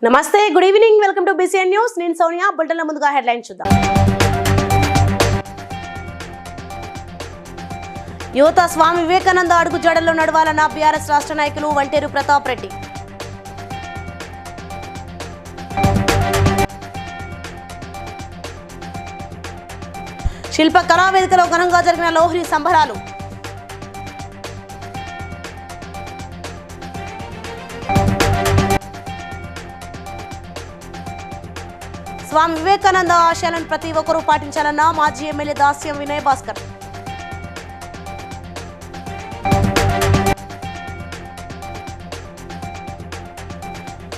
నమస్తే, good evening, welcome to BCN news. నేను సోనియా. బులెటిన్ల ముందుగా హెడ్లైన్స్ చూద్దాం. యువత స్వామి వివేకానంద అడుగు జాడల్లో నడవాలన్న బీఆర్ఎస్ రాష్ట్ర నాయకులు వంటేరు ప్రతాప్ రెడ్డి. శిల్ప కళావేదికలో ఘనంగా జరిగిన లోహ్రీ సంబరాలు. స్వామి వివేకానంద ఆశయాలను ప్రతి ఒక్కరూ పాటించాలన్న మాజీ ఎమ్మెల్యే దాస్యం వినయ్ భాస్కర్.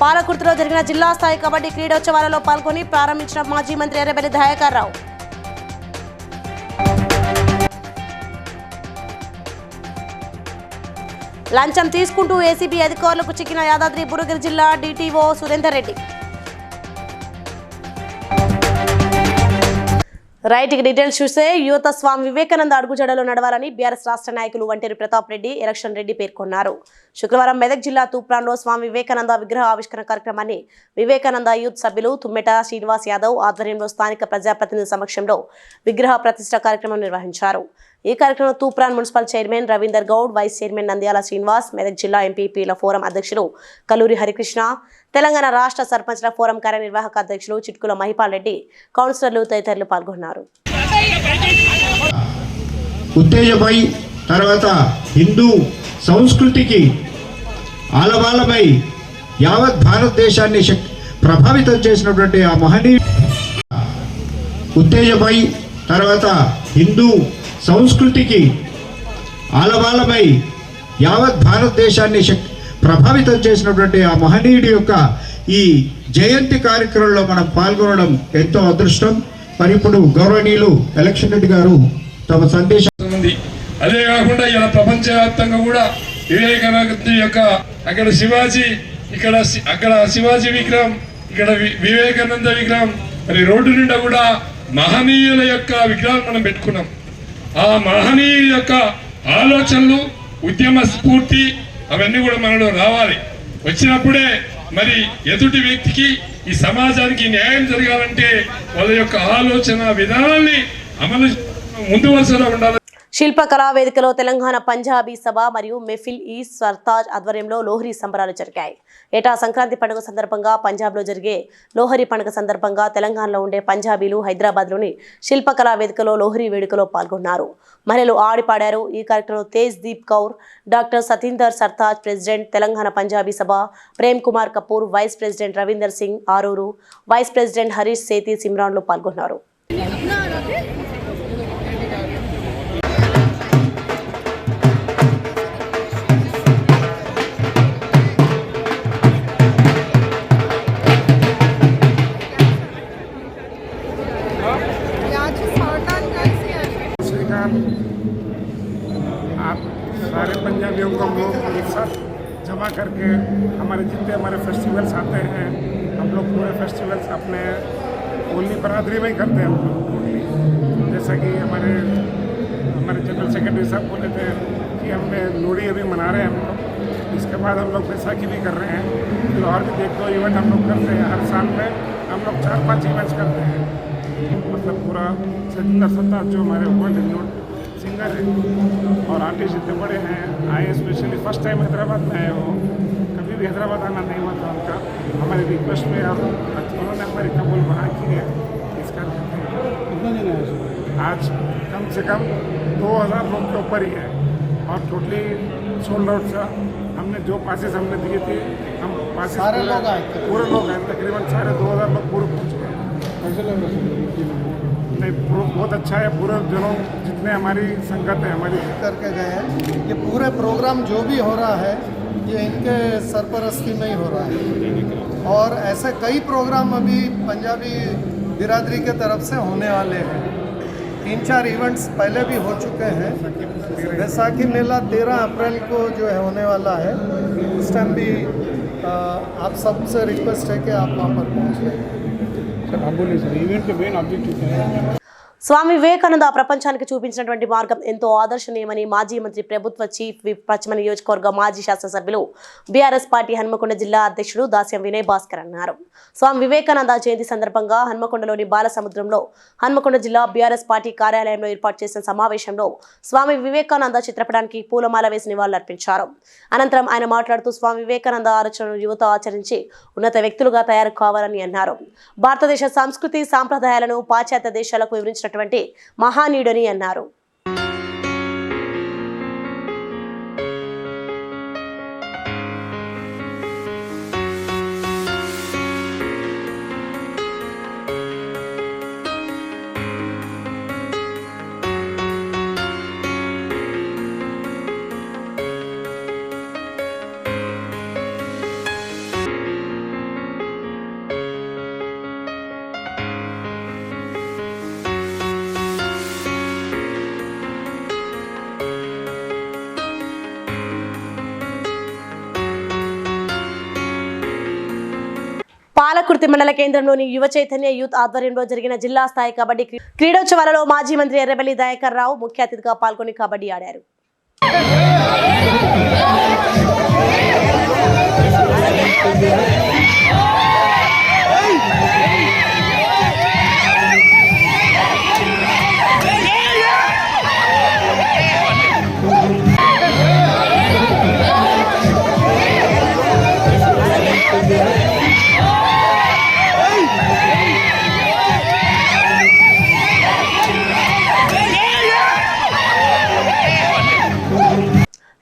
పాలకుర్తిలో జరిగిన జిల్లా స్థాయి కబడ్డీ క్రీడోత్సవాలలో పాల్గొని ప్రారంభించిన మాజీ మంత్రి ఎర్రబెల్లి దయాకర్ రావు. లంచం తీసుకుంటూ ఏసీబీ అధికారులకు చిక్కిన యాదాద్రి భువనగిరి జిల్లా DTO Surender Reddy. Right, details చూస్తే యువత స్వామి వివేకానంద అడుగుజాడలో నడవాలని బీఆర్ఎస్ రాష్ట్ర నాయకులు వంటేరు ప్రతాప్ రెడ్డి, ఎలక్షన్ రెడ్డి పేర్కొన్నారు. శుక్రవారం మెదక్ జిల్లా తూప్రాన్లో స్వామి వివేకానంద విగ్రహ ఆవిష్కరణ కార్యక్రమాన్ని వివేకానంద యూత్ సభ్యులు తుమ్మెట శ్రీనివాస్ యాదవ్ ఆధ్వర్యంలో స్థానిక ప్రజాప్రతినిధుల సమక్షంలో విగ్రహ ప్రతిష్ఠ కార్యక్రమం నిర్వహించారు. ఈ కార్యక్రమంలో Toopran municipal chairman Ravinder Goud, vice chairman Nandyala Srinivas, Medak జిల్లా ఎంపీపీల ఫోరం అధ్యక్షులు కల్లూరి హరికృష్ణ, తెలంగాణ రాష్ట్ర సర్పంచ్ల ఫోరం కార్యనిర్వాహక అధ్యక్షులు చిట్కుల మహిపాల్ రెడ్డి, కౌన్సిలర్లు తదితరులు పాల్గొన్నారు. ఉత్తేజమై తర్వాత హిందూ సంస్కృతికి ఆలవాలమై యావత్ భారతదేశాన్ని ప్రభావితం చేసినటువంటి ఆ మహనీయుడు ఉత్తేజమై తర్వాత హిందూ సంస్కృతికి ఆలవాలమై యావత్ భారతదేశాన్ని ప్రభావితం చేసినటువంటి ఆ మహనీయుడి యొక్క ఈ జయంతి కార్యక్రమంలో మనం పాల్గొనడం ఎంతో అదృష్టం. మరి ఇప్పుడు గౌరవనీయులు ఎలక్షన్ రెడ్డి గారు తమ సందేశం ఉంది. అదే కాకుండా ఇలా ప్రపంచవ్యాప్తంగా కూడా వివేకానంద యొక్క అక్కడ శివాజీ, అక్కడ శివాజీ విగ్రహం, ఇక్కడ వివేకానంద విగ్రహం, మరి రోడ్డు నిండా కూడా మహనీయుల యొక్క విగ్రహాలు మనం పెట్టుకున్నాం. ఆ మహనీయుల యొక్క ఆలోచనలు, ఉద్యమ స్ఫూర్తి అవన్నీ కూడా మనలో రావాలి. వచ్చినప్పుడే మరి ఎదుటి వ్యక్తికి, ఈ సమాజానికి న్యాయం జరగాలంటే వాళ్ళ యొక్క ఆలోచన విధానాన్ని అమలు ముందు వరుసలో ఉండాలి. శిల్ప కళావేదికలో తెలంగాణ పంజాబీ సభ మరియు మెఫిల్ ఈ సర్తాజ్ ఆధ్వర్యంలో లోహ్రీ సంబరాలు జరిగాయి. ఏటా సంక్రాంతి పండుగ సందర్భంగా పంజాబ్లో జరిగే లోహరి పండుగ సందర్భంగా తెలంగాణలో ఉండే పంజాబీలు హైదరాబాద్లోని శిల్ప కళావేదికలో లోహరి వేడుకలో పాల్గొన్నారు. మహిళలు ఆడిపాడారు. ఈ కార్యక్రమంలో Tej Deep Kaur, doctor Satinder Sartaj, president Telangana Punjabi Sabha Prem Kumar Kapoor, vice president Ravinder Singh Arora, vice president Harish Sethi సిమ్రాన్లు పాల్గొన్నారు. आप सारे पंजाबियों को हम लोग एक साथ जमा करके हमारे जितने हमारे फेस्टिवल्स आते हैं, हम लोग पूरे फेस्टिवल्स अपने ओनली बरादरी में ही करते हैं हम लोग। जैसा कि हमारे जनरल सेक्रेटरी साहब बोले थे कि हमने लोहड़ी अभी मना रहे हैं हम लोग, इसके बाद हम लोग बैसाखी भी कर रहे हैं, फिर और भी एक दो इवेंट हम लोग करते हैं। हर साल में हम लोग 4-5 इवेंट्स करते हैं। मतलब पूरा सतिंदर सत्ताज जो हमारे वर्ल्ड रिनोड सिंगर है और आर्टिस्ट इतने बड़े हैं, आए स्पेशली फर्स्ट टाइम हैदराबाद में आए हो, कभी भी हैदराबाद आना नहीं हुआ था उनका। हमारी रिक्वेस्ट में और उन्होंने हमारी कबूल बना की है। इस करके आज कम से कम 2000 लोग के ऊपर ही है और टोटली सोल्ड आउट था। हमने जो पासेस हमने दिए थे, हम पासेस पूरे लोग आए, तकरीबन साढ़े 2000 लोग पूरे पहुँच गए। नहीं, बहुत अच्छा है। पूरे जनों जितने हमारी संगत है हमारी करके गए हैं। ये पूरे प्रोग्राम जो भी हो रहा है ये इनके सरपरस्ती में ही हो रहा है और ऐसे कई प्रोग्राम अभी पंजाबी बिरादरी के तरफ से होने वाले हैं। 3-4 इवेंट्स पहले भी हो चुके हैं। बैसाखी मेला 13 अप्रैल को जो है होने वाला है। उस टाइम भी आप सबसे रिक्वेस्ट है कि आप वहाँ पर पहुँच जाए। सर आप बोलिए सर, इवेंट के मेन ऑब्जेक्टिव क्या है? స్వామి వివేకానంద ప్రపంచానికి చూపించినటువంటి మార్గం ఎంతో ఆదర్శనీయమని మాజీ మంత్రి ప్రభుత్వ చీఫ్ విప్ పశ్చిమ నియోజకవర్గ మాజీ శాసనసభ్యులు బీఆర్ఎస్ పార్టీ హన్మకొండ జిల్లా అధ్యక్షుడు దాస్యం వినయ్ భాస్కర్ అన్నారు. స్వామి వివేకానంద జయంతి సందర్భంగా హన్మకొండలోని బాలసముద్రంలో హన్మకొండ జిల్లా బీఆర్ఎస్ పార్టీ కార్యాలయంలో ఏర్పాటు చేసిన సమావేశంలో స్వామి వివేకానంద చిత్రపటానికి పూలమాల వేసి నివాళులర్పించారు. అనంతరం ఆయన మాట్లాడుతూ స్వామి వివేకానంద ఆలోచనను యువత ఆచరించి ఉన్నత వ్యక్తులుగా తయారు కావాలని అన్నారు. భారతదేశ సంస్కృతి సాంప్రదాయాలను పాశ్చాత్య దేశాలకు వివరించిన మహానీయుడని అన్నారు. పాలకుర్తి మండల కేంద్రంలోని యువ చైతన్య యూత్ ఆధ్వర్యంలో జరిగిన జిల్లా స్థాయి కబడ్డీ క్రీడోత్సవాలలో మాజీ మంత్రి ఎర్రబెల్లి దయాకర్ రావు ముఖ్య అతిథిగా పాల్గొని కబడ్డీ ఆడారు.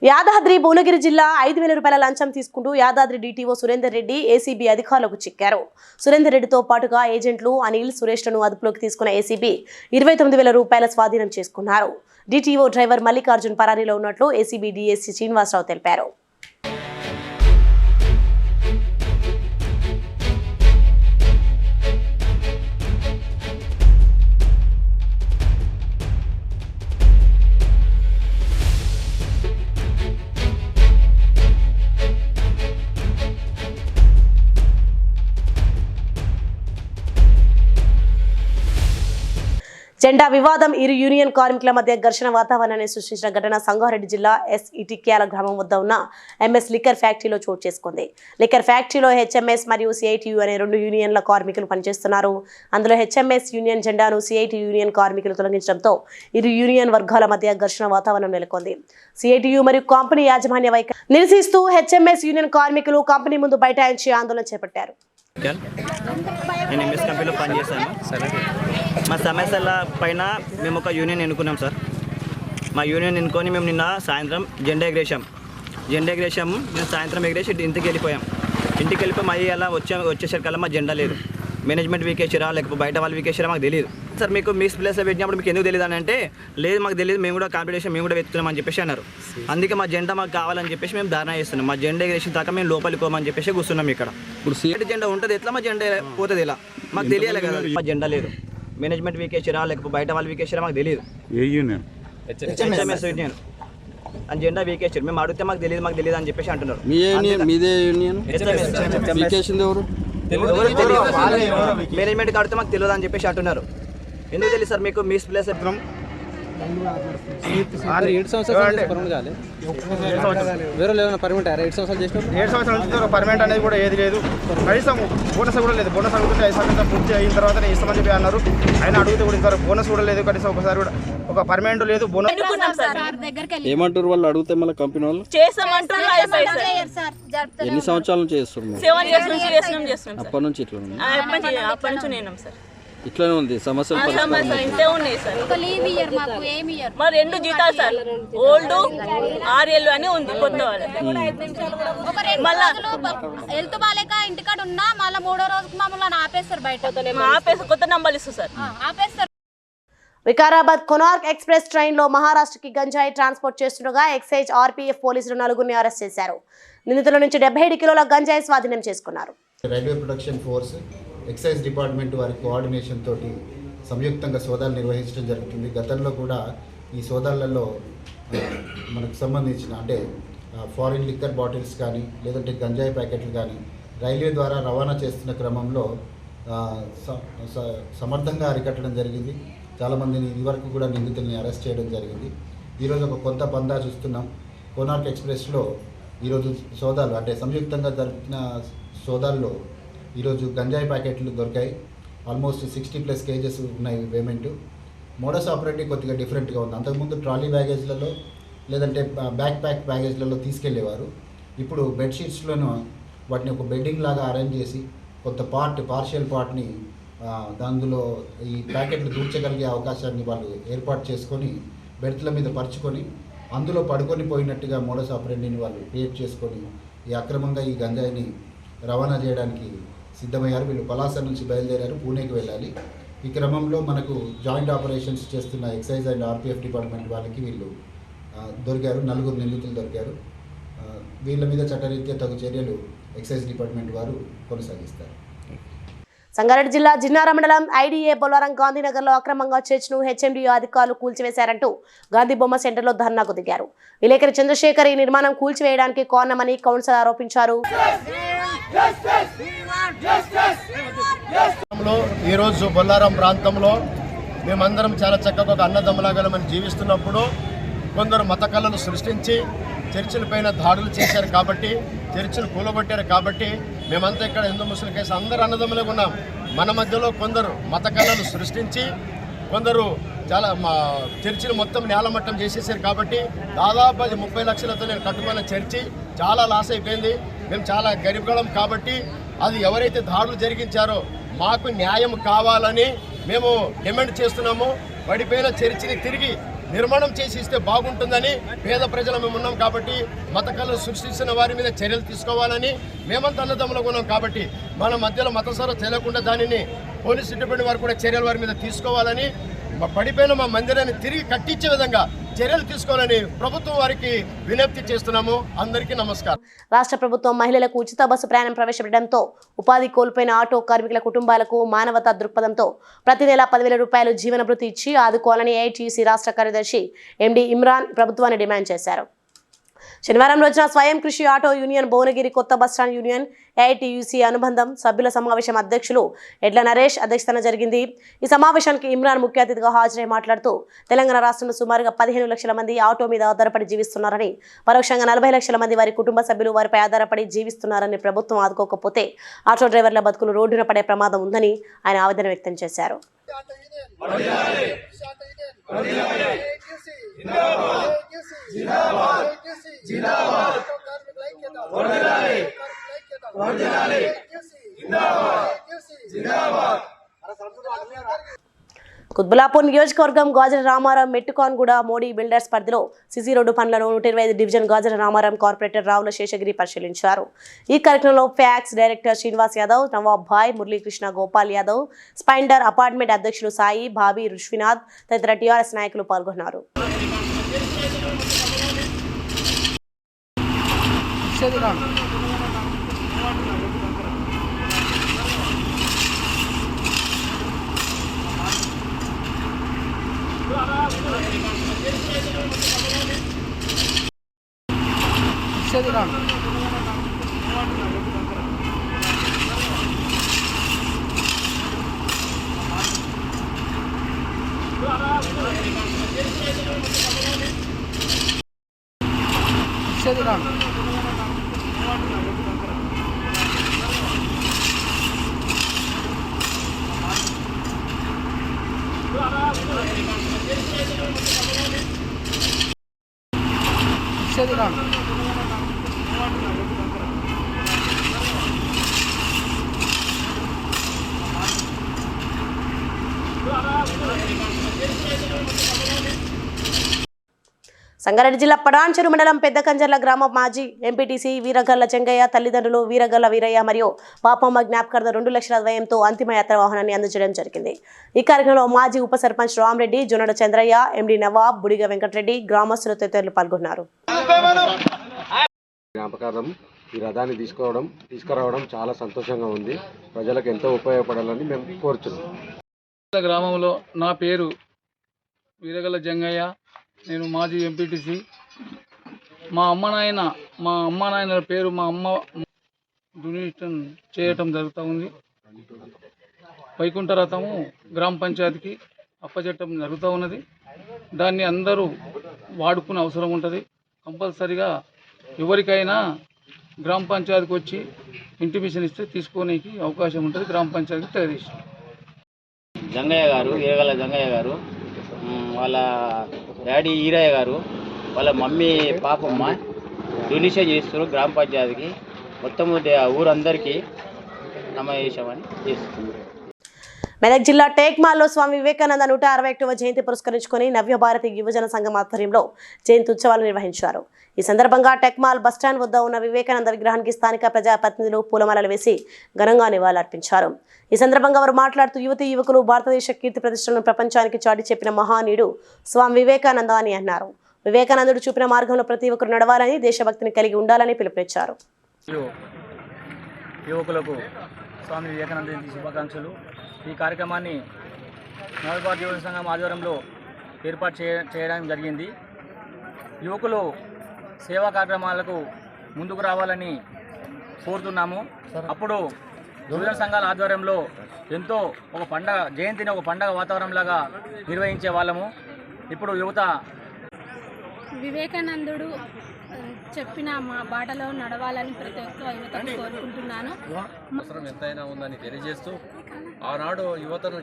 యాదాద్రి భువనగిరి జిల్లా 5,000 రూపాయల లంచం తీసుకుంటూ యాదాద్రి డీటీఓ సురేందర్ రెడ్డి ఏసీబీ అధికారులకు చిక్కారు. సురేందర్ రెడ్డితో పాటుగా ఏజెంట్లు అనిల్ సురేష్లను అదుపులోకి తీసుకున్న ఏసీబీ 29,000 రూపాయల స్వాధీనం చేసుకున్నారు. డీటీఓ డ్రైవర్ మల్లికార్జున్ పరారీలో ఉన్నట్లు ఏసీబీ డీఎస్సీ శ్రీనివాసరావు తెలిపారు. జెండా వివాదం ఇరు యూనియన్ కార్మికుల మధ్య ఘర్షణ వాతావరణాన్ని సృష్టించిన ఘటన సంగారెడ్డి జిల్లా ఇటిక్యాల గ్రామం వద్ద ఉన్న ఎంఎస్ లిక్కర్ ఫ్యాక్టరీలో చోటు చేసుకుంది. లిక్కర్ ఫ్యాక్టరీలో హెచ్ఎంఎస్ మరియు సిఐటియు అనే 2 యూనియన్ల కార్మికులు పనిచేస్తున్నారు. అందులో హెచ్ఎంఎస్ యూనియన్ జెండాను సిఐటియు యూనియన్ కార్మికులు తొలగించడంతో ఇరు యూనియన్ వర్గాల మధ్య ఘర్షణ వాతావరణం నెలకొంది. సిఐటియు మరియు కంపెనీ యాజమాన్య వైఖరి నిరసిస్తూ హెచ్ఎంఎస్ యూనియన్ కార్మికులు కంపెనీ ముందు బైఠాయించి ఆందోళన చేపట్టారు. నేను ఎంఎస్ కంపెనీలో పనిచేశాను. మా సమస్యల పైన మేము ఒక యూనియన్ ఎన్నుకున్నాం సార్. మా యూనియన్ ఎన్నుకొని మేము నిన్న సాయంత్రం జెండా ఎగిరేసాము. మేము సాయంత్రం ఎగిరేసి ఇంటికి వెళ్ళిపోయాం. మళ్ళీ అలా వచ్చేసరికల్లా మా జెండా లేదు. మేనేజ్మెంట్ వీకేసారా లేకపోతే బయట వాళ్ళు వీకేసారా మాకు తెలియదు సార్. మీకు మిస్ ప్లేస్లో పెట్టినప్పుడు మీకు ఎందుకు తెలియదు అని అంటే, లేదు మాకు తెలియదు, మేము కూడా కాంపిటీషన్ మేము కూడా వెతుకుతున్నాం అని చెప్పేసి అన్నారు. అందుకే మా జెండా మాకు కావాలని చెప్పేసి మేము ధారణ చేస్తున్నాం. మా జెండా ఎగిరేసిన దాకా మేము లోపలికి పోమని చెప్పేసి కూర్చున్నాం. ఇక్కడ ఇప్పుడు సీట్ జెండా ఉంటుంది, ఎట్లా మా జెండా పోతుంది ఇలా మాకు తెలియాలి కదా. మా జెండా లేదు, మేనేజ్మెంట్ వీకేసారా లేకపోతే బయట వాళ్ళు వీకేసారా మాకు తెలియదు. హెచ్ఎంఎస్ యూనియన్ అని జెండా వీకేసారు. మేము అడిగితే మాకు తెలియదు అని చెప్పేసి అంటున్నారు. మేనేజ్మెంట్ కాడితే మాకు తెలియదు అని చెప్పేసి అంటున్నారు. ఎందుకు తెలియదు సార్ మీకు? మిస్ ప్లేస్ 7 సంవత్సరాలు వేరే లేదన్నా పర్మిట్ 7 సంవత్సరాలు చేసినారు. 7 సంవత్సరాల పర్మిట్ అనేది కూడా ఏది లేదు. కనీసం బోనస్ కూడా లేదు. బోనస్ అడుగుతుంటే 5 సంవత్సరాలు పూర్తి అయిన తర్వాత ఇస్తామని చెప్పి అన్నారు. ఆయన అడిగితే కూడా ఇస్తారు. బోనస్ కూడా లేదు. కనీసం ఒకసారి కూడా ఒక పర్మనెంట్ లేదు. బోనస్ ఏమంటారు వాళ్ళు అడిగితే మళ్ళీ కంపెనీ వాళ్ళు ఎన్ని సంవత్సరాల నుంచి చేస్తున్నారు? అప్పటి నుంచి ఇట్లానే ఉంది సమస్యలు. మరి 2 జీతాలు సార్, ఓల్డ్ 6 ఏళ్ళు అని ఉంది. కొత్త హెల్త్ బాలేక ఇంటికాడ ఉన్నా మళ్ళీ 3వ రోజుకి మమ్మల్ని ఆపేస్తారు. బయట కొత్త నంబర్లు ఇస్తారు సార్, ఆపేస్తారు. వికారాబాద్ కొనార్క్ ఎక్స్ప్రెస్ ట్రైన్లో మహారాష్ట్రకి గంజాయి ట్రాన్స్పోర్ట్ చేస్తుండగా ఎక్సైజ్ ఆర్పీఎఫ్ పోలీసులు 4గురిని అరెస్ట్ చేశారు. నిందితుల నుంచి 77 కిలోల గంజాయి స్వాధీనం చేసుకున్నారు. Railway protection force excise department వారి కోఆర్డినేషన్ తోటి సంయుక్తంగా సోదాలు నిర్వహించడం జరుగుతుంది. గతంలో కూడా ఈ సోదాలలో మనకు సంబంధించిన అంటే ఫారిన్ లిక్కర్ బాటిల్స్ కానీ లేదంటే గంజాయి ప్యాకెట్లు కానీ రైల్వే ద్వారా రవాణా చేస్తున్న క్రమంలో సమర్థంగా అరికట్టడం జరిగింది. చాలామందిని ఇదివరకు కూడా నిందితుల్ని అరెస్ట్ చేయడం జరిగింది. ఈరోజు ఒక కొత్త పందా చూస్తున్నాం. కోనార్క్ ఎక్స్ప్రెస్లో ఈరోజు సోదాలు అంటే సంయుక్తంగా జరిపిన సోదాల్లో ఈరోజు గంజాయి ప్యాకెట్లు దొరికాయి. ఆల్మోస్ట్ 60+ కేజెస్ ఉన్నాయి పేమెంట్. మోడస్ ఆపరేటివ్ కొద్దిగా డిఫరెంట్గా ఉంది. అంతకుముందు ట్రాలీ బ్యాగేజ్లలో లేదంటే బ్యాక్ బ్యాగేజ్లలో తీసుకెళ్లేవారు. ఇప్పుడు బెడ్షీట్స్లోనూ వాటిని ఒక బెడ్డింగ్ లాగా అరేంజ్ చేసి కొంత పార్షియల్ పార్ట్ని అందులో ఈ ప్యాకెట్లు దూర్చగలిగే అవకాశాన్ని వాళ్ళు ఏర్పాటు చేసుకొని బెర్త్ల మీద పరుచుకొని అందులో పడుకొని పోయినట్టుగా మోడస్ ఆపరేటివ్ని వాళ్ళు క్రియేట్ చేసుకొని ఈ అక్రమంగా ఈ గంజాయిని రవాణా చేయడానికి సిద్ధమయ్యారు. వీళ్ళు పలాస నుంచి బయలుదేరారు, పూణేకి వెళ్ళాలి. ఈ క్రమంలో మనకు జాయింట్ ఆపరేషన్స్ చేస్తున్న ఎక్సైజ్ అండ్ ఆర్పిఎఫ్ డిపార్ట్మెంట్ వాళ్ళకి వీళ్ళు దొరికారు. 4 నిందితులు దొరికారు. వీళ్ళ మీద చట్టరీత్యా తగు చర్యలు ఎక్సైజ్ డిపార్ట్మెంట్ వారు కొనసాగిస్తారు. సంగారెడ్డి జిల్లా జిన్నారం మండలం ఐడీఏ బొల్లారం గాంధీనగర్లో అక్రమంగా చర్చ్ను హెచ్ఎండియు అధికారులు కూల్చివేశారంటూ గాంధీ బొమ్మ సెంటర్లో ధర్నాకు దిగారు. విలేకరి చంద్రశేఖర్ ఈ నిర్మాణం కూల్చివేయడానికి కారణమని కౌన్సిలర్ ఆరోపించారు. ఈరోజు బొల్లారం ప్రాంతంలో మేమందరం చాలా చక్కగా ఒక అన్నదమ్ములాగా మనం జీవిస్తున్నప్పుడు కొందరు మత కళలు సృష్టించి చర్చిల పైన దాడులు చేశారు కాబట్టి, చర్చిలు కూలగొట్టారు కాబట్టి మేమంతా ఇక్కడ హిందూ ముస్లిం కేసు అందరూ అన్నదమ్ములుగా ఉన్నాం. మన మధ్యలో కొందరు మత కళలు సృష్టించి కొందరు చాలా చర్చిలు మొత్తం నేలమట్టం చేసేసారు కాబట్టి దాదాపు అది 30 లక్షలతో నేను కట్టుకున్న చర్చి చాలా లాస్ అయిపోయింది. మేము చాలా గరీబులం కాబట్టి అది ఎవరైతే దాడులు జరిగించారో మాకు న్యాయం కావాలని మేము డిమాండ్ చేస్తున్నాము. పడిపోయిన చర్చిని తిరిగి నిర్మాణం చేసి ఇస్తే బాగుంటుందని పేద ప్రజలు మేము ఉన్నాం కాబట్టి మత కళలు సృష్టిస్తున్న వారి మీద చర్యలు తీసుకోవాలని మేమంతా అన్నదమ్ములుగా ఉన్నాం కాబట్టి మన మధ్యలో మత సొర తెలియకుండా దానిని పోలీస్ డిపార్ట్మెంట్ వారు కూడా చర్యలు వారి మీద తీసుకోవాలని, పడిపోయిన మా మందిరాన్ని తిరిగి కట్టించే విధంగా చర్యలు తీసుకోవాలని ప్రభుత్వం వారికి విజ్ఞప్తి చేస్తున్నాము. అందరికీ నమస్కారం. రాష్ట్ర ప్రభుత్వం మహిళలకు ఉచిత బస్సు ప్రయాణం ప్రవేశపెట్టడంతో ఉపాధి కోల్పోయిన ఆటో కార్మికుల కుటుంబాలకు మానవతా దృక్పథంతో ప్రతి నెల 10,000 రూపాయలు జీవన భృతి ఇచ్చి ఆదుకోవాలని ఏఐటీయూసీ రాష్ట్ర కార్యదర్శి ఎండి ఇమ్రాన్ ప్రభుత్వాన్ని డిమాండ్ చేశారు. శనివారం రోజున స్వయం కృషి ఆటో యూనియన్ భువనగిరి కొత్త బస్టాండ్ యూనియన్ ఏఐటీయూసీ అనుబంధం సభ్యుల సమావేశం అధ్యక్షులు ఎడ్ల నరేష్ అధ్యక్షతన జరిగింది. ఈ సమావేశానికి ఇమ్రాన్ ముఖ్య అతిథిగా హాజరై మాట్లాడుతూ తెలంగాణ రాష్ట్రంలో సుమారుగా 15 లక్షల మంది ఆటో మీద ఆధారపడి జీవిస్తున్నారని, పరోక్షంగా 40 లక్షల మంది వారి కుటుంబ సభ్యులు వారిపై ఆధారపడి జీవిస్తున్నారని, ప్రభుత్వం ఆదుకోకపోతే ఆటో డ్రైవర్ల బతుకులు రోడ్డున పడే ప్రమాదం ఉందని ఆయన ఆవేదన వ్యక్తం చేశారు. కుత్బులాపూర్ నియోజకవర్గం గాజర రామారం మెట్టుకాన్గూడ మోడీ బిల్డర్స్ పరిధిలో సిసి రోడ్డు పనులను 125 డివిజన్ గాజర రామారం కార్పొరేటర్ రావుల శేషగిరి పరిశీలించారు. ఈ కార్యక్రమంలో ఫ్యాక్స్ డైరెక్టర్ శ్రీనివాస్ యాదవ్, నవాబ్ భాయ్, మురళీకృష్ణ, గోపాల్ యాదవ్, స్పైండర్ అపార్ట్మెంట్ అధ్యక్షులు సాయి, భాబీ, రుష్వినాథ్ తదితర టీఆర్ఎస్ నాయకులు పాల్గొన్నారు. సంగారెడ్డి జిల్లా పడాన్చెరు మండలం పెద్దకంజర్ల గ్రామ మాజీ ఎంపీటీసీ వీరగల్ల చెంగయ్య తల్లిదండ్రులు వీరగల్ల వీరయ్య మరియు పాపమ్మ జ్ఞాపకార్థం 2 లక్షల వ్యయంతో అంతిమ యాత్ర వాహనాన్ని అందజేయడం జరిగింది. ఈ కార్యక్రమంలో మాజీ ఉప సర్పంచ్ రామరెడ్డి, జొన్నడ చంద్రయ్య, ఎండి నవాబ్, బుడిగ వెంకటరెడ్డి, గ్రామస్తులు తదితరులు పాల్గొన్నారు. జ్ఞాపకార్థం ఈ రథాన్ని తీసుకురావడం చాలా సంతోషంగా ఉంది. ప్రజలకు ఎంతో ఉపయోగపడాలని మేము కోరుతున్నాం. గ్రామంలో నా పేరు వీరగల్ల జంగయ్య, నేను మాజీ ఎంపీటీసీ. మా అమ్మ నాయనల పేరు మా అమ్మ డొనేషన్ చేయటం జరుగుతూ ఉంది. వైకుంఠ రథము గ్రామ పంచాయతీకి అప్పచెట్టడం జరుగుతూ ఉన్నది. దాన్ని అందరూ వాడుకునే అవసరం ఉంటుంది. కంపల్సరిగా ఎవరికైనా గ్రామ పంచాయతీకి వచ్చి ఇంటిమేషన్ ఇస్తే తీసుకోనికి అవకాశం ఉంటుంది. గ్రామ పంచాయతీకి తెలియజేసి జంగయ్య గారు, ఈరగల జంగయ్య గారు, వాళ్ళ డాడీ ఈరయ్య గారు, వాళ్ళ మమ్మీ పాపమ్మ డొనేషన్ చేస్తారు గ్రామ పంచాయతీకి. మొత్తం ఊరందరికీ నమోదేశమని చేస్తున్నారు. మెదక్ జిల్లా టేక్మాల్లో స్వామి వివేకానంద 161వ జయంతి పురస్కరించుకుని నవ్యభారతి యువజన సంఘం ఆధ్వర్యంలో జయంతి ఉత్సవాలు నిర్వహించారు. ఈ సందర్భంగా టెక్మాల్ బస్టాండ్ వద్ద ఉన్న వివేకానంద విగ్రహానికి స్థానిక ప్రజాప్రతినిధులు పూలమాలలు వేసి ఘనంగా నివాళులర్పించారు. ఈ సందర్భంగా వారు మాట్లాడుతూ యువతీ యువకులు భారతదేశ కీర్తి ప్రతిష్టలను ప్రపంచానికి చాటి చెప్పిన మహానీయుడు స్వామి వివేకానంద అని అన్నారు. వివేకానందుడు చూపిన మార్గంలో ప్రతి ఒక్కరు నడవాలని, దేశభక్తిని కలిగి ఉండాలని పిలుపునిచ్చారు. యువకులకు స్వామి వివేకానంద జయంతి శుభాకాంక్షలు. ఈ కార్యక్రమాన్ని నవభారత యువజన సంఘం ఆధ్వర్యంలో ఏర్పాటు చేయడం జరిగింది. యువకులు సేవా కార్యక్రమాలకు ముందుకు రావాలని కోరుతున్నాము. అప్పుడు యువజన సంఘాల ఆధ్వర్యంలో ఎంతో ఒక పండగ జయంతిని ఒక పండగ వాతావరణంలాగా నిర్వహించే వాళ్ళము. ఇప్పుడు యువత వివేకానందుడు చెప్పిన మా బాటలో నడవాలని ప్రతి ఒక్క యువతను కోరుకుంటున్నాను. అవసరం ఎంతైనా ఉందని తెలియజేస్తూ ఆనాడు యువతను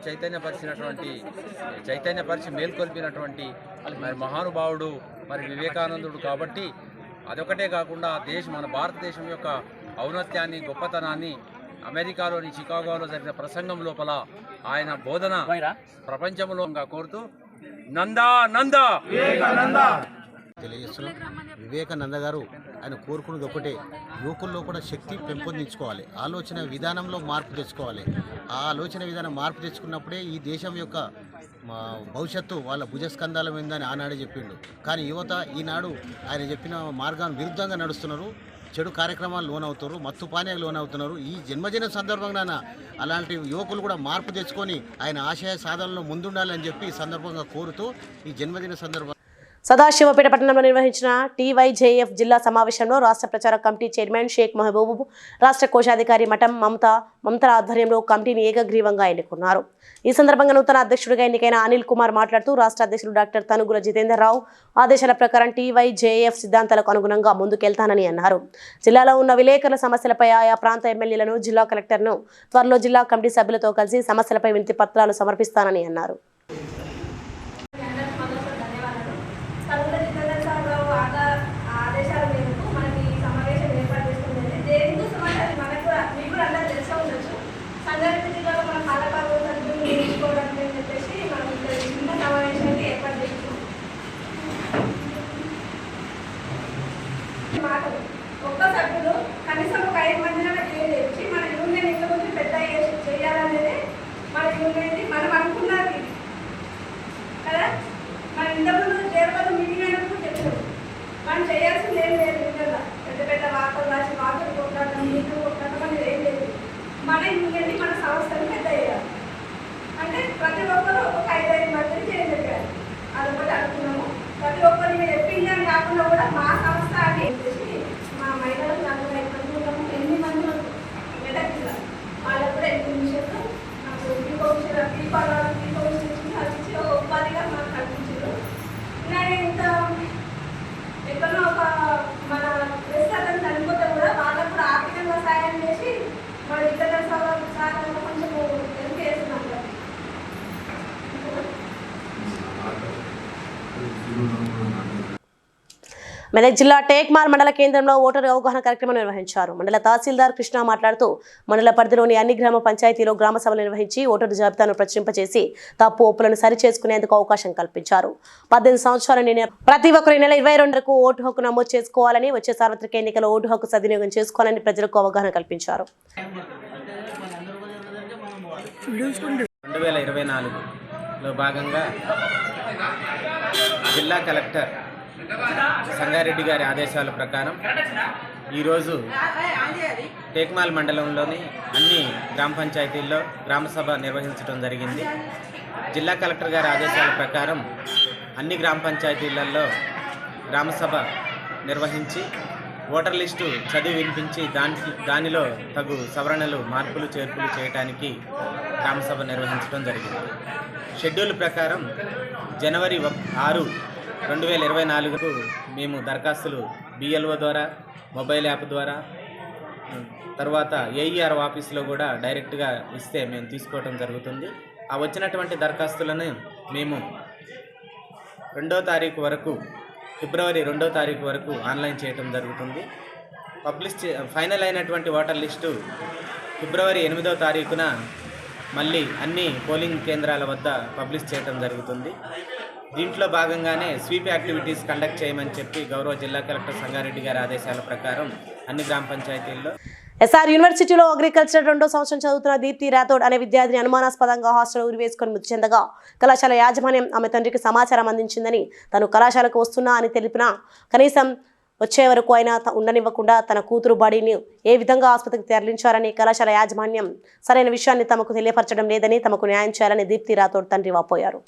చైతన్యపరిచి మేల్కొల్పినటువంటి మరి మహానుభావుడు మరి వివేకానందుడు కాబట్టి అదొకటే కాకుండా మన భారతదేశం యొక్క ఔన్నత్యాన్ని, గొప్పతనాన్ని అమెరికాలోని చికాగోలో జరిగిన ప్రసంగం లోపల ఆయన బోధన ప్రపంచంలో కోరుతూ నందా నందా వివేకానంద తెలియజేస్తున్నాం. వివేకానంద గారు ఆయన కోరుకున్నది ఒకటే, యువకుల్లో కూడా శక్తి పెంపొందించుకోవాలి, ఆలోచన విధానంలో మార్పు తెచ్చుకోవాలి. ఆ ఆలోచన విధానం మార్పు తెచ్చుకున్నప్పుడే ఈ దేశం యొక్క భవిష్యత్తు వాళ్ళ భుజస్కంధాల మీదని ఆనాడే చెప్పిండు. కానీ యువత ఈనాడు ఆయన చెప్పిన మార్గాన్ని విరుద్ధంగా నడుస్తున్నారు, చెడు కార్యక్రమాలు లోనవుతారు, మత్తు పానీయాలు లోనవుతున్నారు. ఈ జన్మదిన సందర్భంగా అలాంటి యువకులు కూడా మార్పు తెచ్చుకొని ఆయన ఆశయ సాధనలో ముందుండాలని చెప్పి ఈ సందర్భంగా కోరుతూ ఈ జన్మదిన సందర్భంగా సదాశివపేట పట్టణంలో నిర్వహించిన టీవైజేఎఫ్ జిల్లా సమావేశంలో రాష్ట్ర ప్రచార కమిటీ చైర్మన్ షేక్ మహబూబ్, రాష్ట్ర కోశాధికారి మఠం మమతల ఆధ్వర్యంలో కమిటీని ఏకగ్రీవంగా ఎన్నుకున్నారు. ఈ సందర్భంగా నూతన అధ్యక్షుడిగా ఎన్నికైన అనిల్ కుమార్ మాట్లాడుతూ రాష్ట్ర అధ్యక్షుడు డాక్టర్ తనుగుల జితేందర్ రావు ఆదేశాల ప్రకారం టీవైజేఎఫ్ సిద్ధాంతాలకు అనుగుణంగా ముందుకెళ్తానని అన్నారు. జిల్లాలో ఉన్న విలేకరుల సమస్యలపై ఆయా ప్రాంత ఎమ్మెల్యేలను, జిల్లా కలెక్టర్ను త్వరలో జిల్లా కమిటీ సభ్యులతో కలిసి సమస్యలపై వినతి పత్రాలు సమర్పిస్తానని అన్నారు. ఒక్క సభ్యులు కనీసం ఒక 5 మందిని చేసి మన యూనియన్ ఇంత ముందు పెద్ద చేయాలనేది మన యూనియన్ మనం అనుకున్నది కదా. మన ఇంతకుముందు జేర్వల్ మీటింగ్ అయినప్పుడు చెప్పారు మనం చేయాల్సింది ఏం లేదు. నిజంగా పెద్ద పెద్ద వార్తలు రాసి వార్తలు కొట్లాడటం, నీళ్ళు కొట్లాడటం అనేది ఏం లేదు. మన యూనియన్ని మన సంస్థను పెద్ద చేయాలి అంటే ప్రతి ఒక్కరు ఒక 5 మందిని చేయగలిగారు. అదొకటి అనుకున్నాము. ప్రతి ఒక్కరు మీరు చెప్పింది అని కాకుండా కూడా మా సంస్థ అని మా మహిళలు 45 మంది ఉన్నాము. 8 మంది మెదక్ జిల్లా వాళ్ళకు కూడా 8 నిమిషాలు నాకు ఇచ్చి ఒక ఉపాధిగా మాకు కల్పించారు. నేను ఇంత ఎక్కడో ఒక మన రెస్టారెంట్ చనిపోతే కూడా వాళ్ళకు కూడా ఆర్థికంగా సాయం చేసి మన ఇతర సాయంలో కొంచెం హెల్ప్ చేస్తున్నాం. మెదక్ జిల్లా టేక్మాల్ మండల కేంద్రంలో ఓటరు అవగాహన కార్యక్రమం నిర్వహించారు. మండల తహసీల్దార్ కృష్ణ మాట్లాడుతూ మండల పరిధిలోని అన్ని గ్రామ పంచాయతీలో గ్రామ సభలు నిర్వహించి ఓటరు జాబితాను ప్రచురింపచేసి తప్పు ఒప్పులను సరిచేసుకునేందుకు అవకాశం కల్పించారు. 18 సంవత్సరాల నిండిన ప్రతి ఒక్కరు నెల 22కు ఓటు హక్కు నమోదు చేసుకోవాలని, వచ్చే సార్వత్రిక ఎన్నికల ఓటు హక్కు సద్వినియోగం చేసుకోవాలని ప్రజలకు అవగాహన కల్పించారు. 2024లో భాగంగా జిల్లా కలెక్టర్ సంగారెడ్డి గారి ఆదేశాల ప్రకారం ఈరోజు టేక్మాల్ మండలంలోని అన్ని గ్రామ పంచాయతీల్లో గ్రామసభ నిర్వహించడం జరిగింది. జిల్లా కలెక్టర్ గారి ఆదేశాల ప్రకారం అన్ని గ్రామ పంచాయతీలలో గ్రామసభ నిర్వహించి ఓటర్ లిస్టు చదివి వినిపించి దానిలో తగు సవరణలు, మార్పులు, చేర్పులు చేయడానికి గ్రామసభ నిర్వహించడం జరిగింది. షెడ్యూల్ ప్రకారం జనవరి 6, 2024కు మేము దరఖాస్తులు BLO ద్వారా, మొబైల్ యాప్ ద్వారా, తర్వాత AER ఆఫీస్లో కూడా డైరెక్ట్గా ఇస్తే మేము తీసుకోవటం జరుగుతుంది. ఆ వచ్చినటువంటి దరఖాస్తులను మేము 2వ తారీఖు వరకు, ఫిబ్రవరి 2వ తారీఖు వరకు ఆన్లైన్ చేయటం జరుగుతుంది. ఫైనల్ అయినటువంటి ఓటర్ లిస్టు ఫిబ్రవరి 8వ తారీఖున మళ్ళీ అన్ని పోలింగ్ కేంద్రాల వద్ద పబ్లిష్ చేయటం జరుగుతుంది. దీంట్లో భాగంగానే స్వీప్ యాక్టివిటీస్ కండక్ట్ చేయమని చెప్పి గౌరవ జిల్లా కలెక్టర్ సంగారెడ్డి గారి ఆదేశాల ప్రకారం అన్ని గ్రామ పంచాయతీల్లో SR యూనివర్సిటీలో అగ్రికల్చర్ 2వ సంవత్సరం చదువుతున్న దీప్తి రాథోడ్ అనే విద్యార్థిని అనుమానాస్పదంగా హాస్టల్ ఉరివేసుకొని మృతి చెందగా కళాశాల యాజమాన్యం ఆమె తండ్రికి సమాచారం అందించిందని, తను కళాశాలకు వస్తున్నా అని తెలిపినా కనీసం వచ్చే వరకు అయినా ఉండనివ్వకుండా తన కూతురు బాడీని ఏ విధంగా ఆసుపత్రికి తరలించారని, కళాశాల యాజమాన్యం సరైన విషయాన్ని తమకు తెలియపరచడం లేదని, తమకు న్యాయం చేయాలని దీప్తి రాథోడ్ తండ్రి వాపోయారు.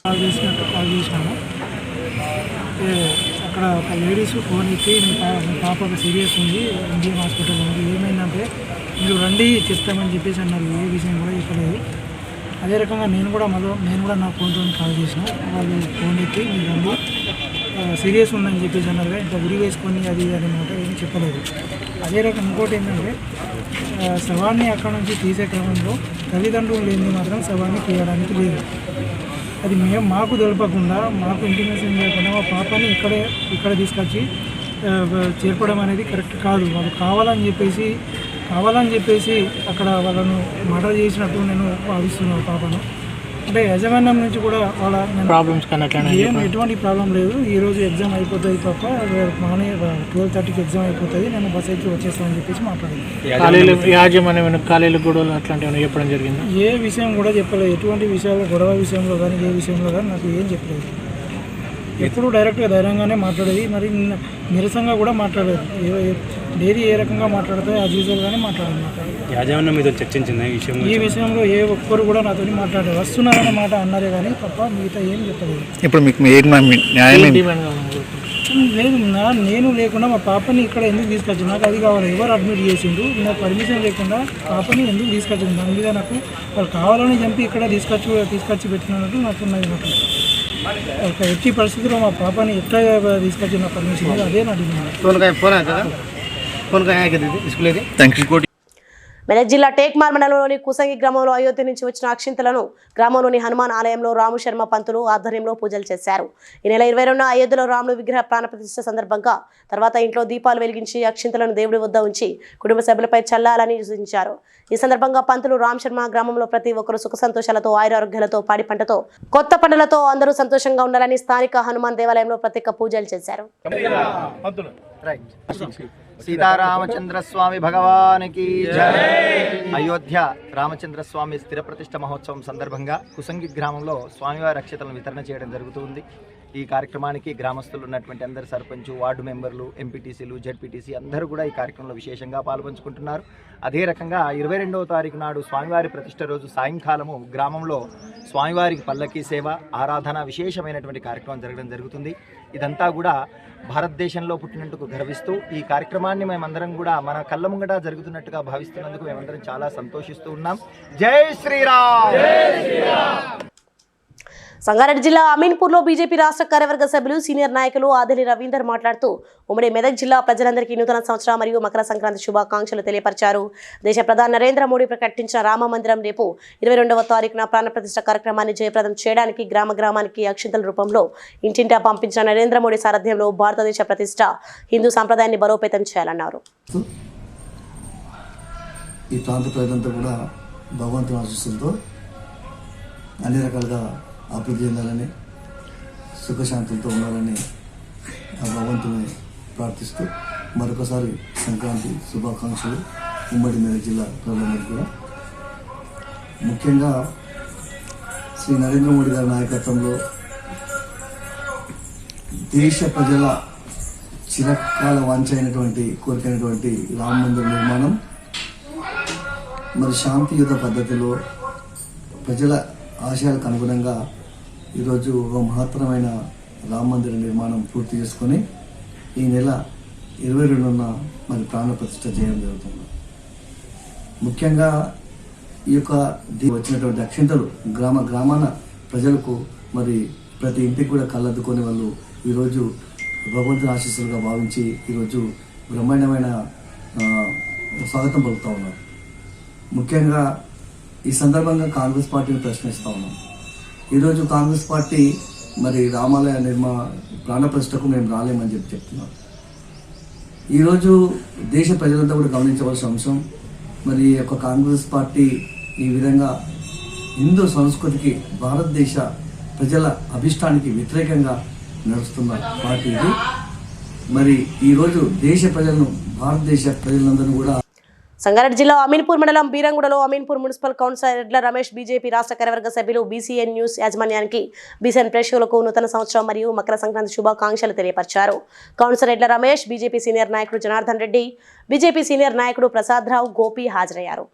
అక్కడ ఒక లేడీస్ ఫోన్ ఇచ్చి మీ పాప ఒక సీరియస్ ఉంది, ఇండియన్ హాస్పిటల్ ఉంది, ఏమైందంటే మీరు రండి చెప్తామని చెప్పేసి అన్నారు. ఏ విషయం కూడా చెప్పలేదు. అదే రకంగా నేను కూడా నా ఫోన్తో కాల్ చేసిన, వాళ్ళు ఫోన్ ఎత్తి మీరు రండి సీరియస్ ఉందని చెప్పేసి అన్నారు. ఇంత ఉరి వేసుకొని అది మాట ఏం చెప్పలేదు. అదే రకం ఇంకోటి ఏంటంటే శవాన్ని అక్కడ నుంచి తీసే క్రమంలో తల్లిదండ్రులు లేని మాత్రం శవాన్ని తీయడానికి లేదు. అది మాకు తెలపకుండా, మాకు ఇంటిమేషన్ లేకుండా మా పాపని ఇక్కడ తీసుకొచ్చి చేర్పడం అనేది కరెక్ట్ కాదు. వాళ్ళు కావాలని చెప్పేసి అక్కడ వాళ్ళను మర్డర్ చేసినట్టు నేను భావిస్తున్నాను పాపను. అంటే యజమాన్యం నుంచి కూడా వాళ్ళ ప్రాబ్లమ్స్ ఎటువంటి ప్రాబ్లం లేదు. ఈరోజు ఎగ్జామ్ అయిపోతుంది తప్ప మార్నింగ్ 12:30కి ఎగ్జామ్ అయిపోతుంది, నేను బస్ ఎక్కి వచ్చేస్తానని చెప్పేసి మాట్లాడింది. గొడవలు అట్లాంటివి చెప్పడం జరిగింది. ఏ విషయం కూడా చెప్పలేదు. ఎటువంటి విషయాలు గొడవ విషయంలో కానీ ఏ విషయంలో కానీ నాకు ఏం చెప్పలేదు. ఎప్పుడు డైరెక్ట్గా ధైర్యంగానే మాట్లాడేది, మరి నిరసంగా కూడా మాట్లాడేది. డైలీ ఏ రకంగా మాట్లాడితే యాజ్ యూజువల్గానే మాట్లాడాలి. యాజమాన్యం మీద చర్చించింది ఈ విషయంలో ఏ ఒక్కరు కూడా నాతో మాట్లాడారు. వస్తున్నారనే మాట అన్నారే కానీ తప్ప మిగతా ఏం చెప్పలేదు. ఇప్పుడు మీకు లేదు, నేను లేకుండా మా పాపని ఇక్కడ ఎందుకు తీసుకొచ్చింది, నాకు అది కావాలి. ఎవరు అడ్మిట్ చేసిండు, నాకు పర్మిషన్ లేకుండా పాపని ఎందుకు తీసుకొచ్చింది, దాని మీద నాకు వాళ్ళు కావాలని చంపి ఇక్కడ తీసుకొచ్చి పెట్టినట్టు నాకు ఉన్నది. నాకు ఒక ఎట్టి పరిస్థితిలో మా పాపని ఎట్లా తీసుకొచ్చిన పర్మిషన్ అదే నా డిమాండ్. మెదక్ జిల్లా టేక్మార్ మండలంలోని కుసంగి గ్రామంలో అయోధ్య నుంచి వచ్చిన అక్షింతలను గ్రామంలోని హనుమాన్ ఆలయంలో రాము శర్మ పంతులు ఆధ్వర్యంలో పూజలు చేశారు. ఈ నెల 22న అయోధ్యలో రాముడు విగ్రహ ప్రాణప్రతిష్ఠ సందర్భంగా తర్వాత ఇంట్లో దీపాలు వెలిగించి అక్షింతలను దేవుడి వద్ద ఉంచి కుటుంబ సభ్యులపై చల్లాలని సూచించారు. ఈ సందర్భంగా పంతులు రామ్ శర్మ గ్రామంలో ప్రతి ఒక్కరు సుఖ సంతోషాలతో ఆయురారోగ్యాలతో పాడి పంటతో కొత్త పంటలతో అందరూ సంతోషంగా ఉండాలని స్థానిక హనుమాన్ దేవాలయంలో ప్రత్యేక పూజలు చేశారు. సీతారామచంద్ర స్వామి భగవానికి జై. అయోధ్య రామచంద్ర స్వామి స్థిర ప్రతిష్ఠ మహోత్సవం సందర్భంగా కుసంగి గ్రామంలో స్వామివారి అక్షతలను వితరణ చేయడం జరుగుతుంది. ఈ కార్యక్రమానికి గ్రామస్తులు ఉన్నటువంటి అందరు సర్పంచ్, వార్డు మెంబర్లు, ఎంపీటీసీలు, జెడ్పీటీసీ అందరూ కూడా ఈ కార్యక్రమంలో విశేషంగా పాల్పంచుకుంటున్నారు. అదే రకంగా 22వ తారీఖు నాడు స్వామివారి ప్రతిష్ఠ రోజు సాయంకాలము గ్రామంలో స్వామివారికి పల్లకీ సేవ, ఆరాధన విశేషమైనటువంటి కార్యక్రమం జరగడం జరుగుతుంది. ఇదంతా కూడా భారతదేశంలో పుట్టినందుకు గర్విస్తూ ఈ కార్యక్రమాన్ని మేమందరం కూడా మన కళ్ళ ముంగట జరుగుతున్నట్టుగా భావిస్తున్నందుకు మేమందరం చాలా సంతోషిస్తూ ఉన్నాం. జై శ్రీరామ్. సంగారెడ్డి జిల్లా అమీన్పూర్లో బీజేపీ రాష్ట్ర కార్యవర్గ సభ్యులు సీనియర్ నాయకులు ఆదిలి రవీందర్ మాట్లాడుతూ ఉమ్మడి మెదక్ జిల్లా ప్రజలందరికీ నూతన సంవత్సర మరియు మకర సంక్రాంతి శుభాకాంక్షలు తెలియపరిచారు. దేశ ప్రధాని నరేంద్ర మోడీ ప్రకటించిన రామ మందిరం రేపు 22వ తారీఖున ప్రాణప్రతిష్ఠ కార్యక్రమాన్ని జయప్రదం చేయడానికి గ్రామానికి అక్షింతల రూపంలో ఇంటింటా పంపించిన నరేంద్ర మోడీ సారథ్యంలో భారతదేశ ప్రతిష్ఠ హిందూ సాంప్రదాయాన్ని బలోపేతం చేయాలన్నారు. ఈ ప్రాంత ప్రజలంతా కూడా భగవంతుని ఆశీస్సులతో అన్ని రకాలుగా అభివృద్ధి చెందాలని, సుఖశాంతులతో ఉండాలని ఆ భగవంతుని ప్రార్థిస్తూ మరొకసారి సంక్రాంతి శుభాకాంక్షలు ఉమ్మడి మెదక్ జిల్లా ప్రజలందరికీ కూడా. ముఖ్యంగా శ్రీ నరేంద్ర మోడీ గారి నాయకత్వంలో దేశ ప్రజల చిరకాల వాంఛైనటువంటి కోరికైనటువంటి రామ మందిర నిర్మాణం మరి శాంతియుత పద్ధతిలో ప్రజల ఆశయాలకు అనుగుణంగా ఈరోజు ఒక మహత్తరమైన రామ మందిర నిర్మాణం పూర్తి చేసుకొని ఈ నెల 22న మరి ప్రాణ ప్రతిష్ఠ చేయడం జరుగుతుంది. ముఖ్యంగా ఈ యొక్క వచ్చినటువంటి అక్షింతలు గ్రామాన ప్రజలకు మరి ప్రతి ఇంటికి కూడా కళ్ళద్దుకొని వాళ్ళు ఈరోజు భగవంతుని ఆశీస్సులుగా భావించి ఈరోజు బ్రహ్మాండమైన స్వాగతం పలుకుతూ ఉన్నారు. ముఖ్యంగా ఈ సందర్భంగా కాంగ్రెస్ పార్టీని ప్రశ్నిస్తూ ఉన్నాం. ఈరోజు కాంగ్రెస్ పార్టీ మరి రామాలయ ప్రాణప్రతిష్టకు మేము రాలేమని చెప్తున్నాం. ఈరోజు దేశ ప్రజలంతా కూడా గమనించవలసిన అంశం, మరి యొక్క కాంగ్రెస్ పార్టీ ఈ విధంగా హిందూ సంస్కృతికి భారతదేశ ప్రజల అభిష్టానికి వ్యతిరేకంగా నడుస్తున్న పార్టీ ఇది. మరి ఈరోజు దేశ ప్రజలను భారతదేశ ప్రజలందరూ కూడా సంగారెడ్డి జిల్లా అమీన్పూర్ మండలం బీరంగూడలో అమీన్పూర్ మున్సిపల్ కౌన్సిలర్ ఎడ్ల రమేష్ బీజేపీ రాష్ట్ర కార్యవర్గ సభ్యులు బీసీఎన్ న్యూస్ యాజమాన్యానికి బీసీఎన్ ప్రేక్షకులకు నూతన సంవత్సరం మరియు మకర సంక్రాంతి శుభాకాంక్షలు తెలియపరిచారు. కౌన్సిలర్ ఎడ్ల రమేష్, బీజేపీ సీనియర్ నాయకుడు జనార్దన్ రెడ్డి, బీజేపీ సీనియర్ నాయకుడు ప్రసాద్ రావు, గోపి హాజరయ్యారు.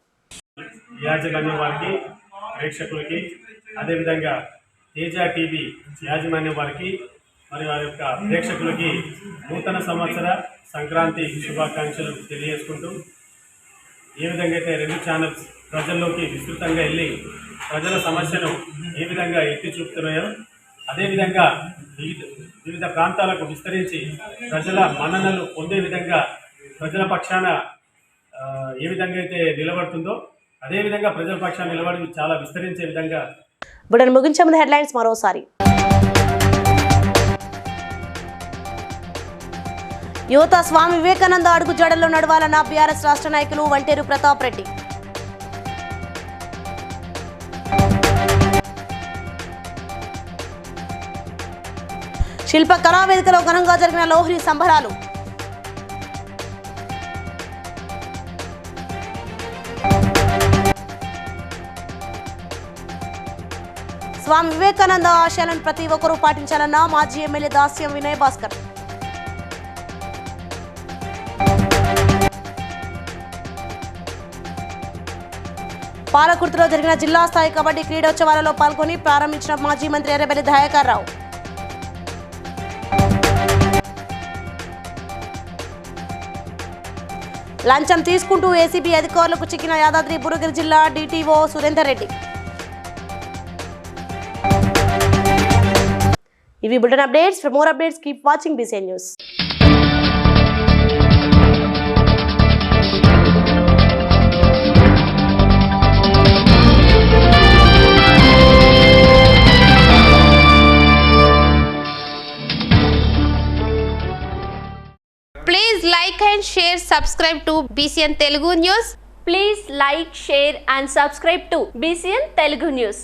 యాజమాన్యం వారికి, ప్రేక్షకులకి, అదేవిధంగా తేజ టీవీ యాజమాన్యం వారికి మరియు వారి యొక్క ప్రేక్షకులకి నూతన సంవత్సర సంక్రాంతి శుభాకాంక్షలు తెలియజేసుకుంటూ, ఏ విధంగా అయితే 2 ఛానల్స్ ప్రజల్లోకి విస్తృతంగా వెళ్ళి ప్రజల సమస్యను ఏ విధంగా ఎత్తి చూపుతున్నాయో అదేవిధంగా వివిధ ప్రాంతాలకు విస్తరించి ప్రజల మన్ననలు పొందే విధంగా ప్రజల పక్షాన ఏ విధంగా అయితే నిలబడుతుందో అదేవిధంగా ప్రజల పక్షాన నిలబడి చాలా విస్తరించే విధంగా. బుడన్ ముగించే ముందు హెడ్లైన్స్ మరోసారి. యువత స్వామి వివేకానంద అడుగు జాడల్లో నడవాలన్న బీఆర్ఎస్ రాష్ట్ర నాయకులు వంటేరు ప్రతాప్ రెడ్డి. శిల్ప కళావేదికలో ఘనంగా జరిగిన లోహ్రీ సంబరాలు. స్వామి వివేకానంద ఆశయాలను ప్రతి ఒక్కరూ పాటించాలన్న మాజీ ఎమ్మెల్యే దాస్యం వినయ్ భాస్కర్. పాలకుర్తిలో జరిగిన జిల్లా స్థాయి కబడ్డీ క్రీడోత్సవాలలో పాల్గొని ప్రారంభించిన మాజీ మంత్రి ఎర్రబెల్లి దయాకర్ రావు. లంచం తీసుకుంటూ ఏసీబీ అధికారులకు చిక్కిన యాదాద్రి భువనగిరి జిల్లా డీటీఓ సురేందర్ రెడ్డి. ఇవి bulletin updates. For more updates keep watching BCN news. Please like and share, subscribe to BCN Telugu News. Please like, share and subscribe to BCN Telugu News.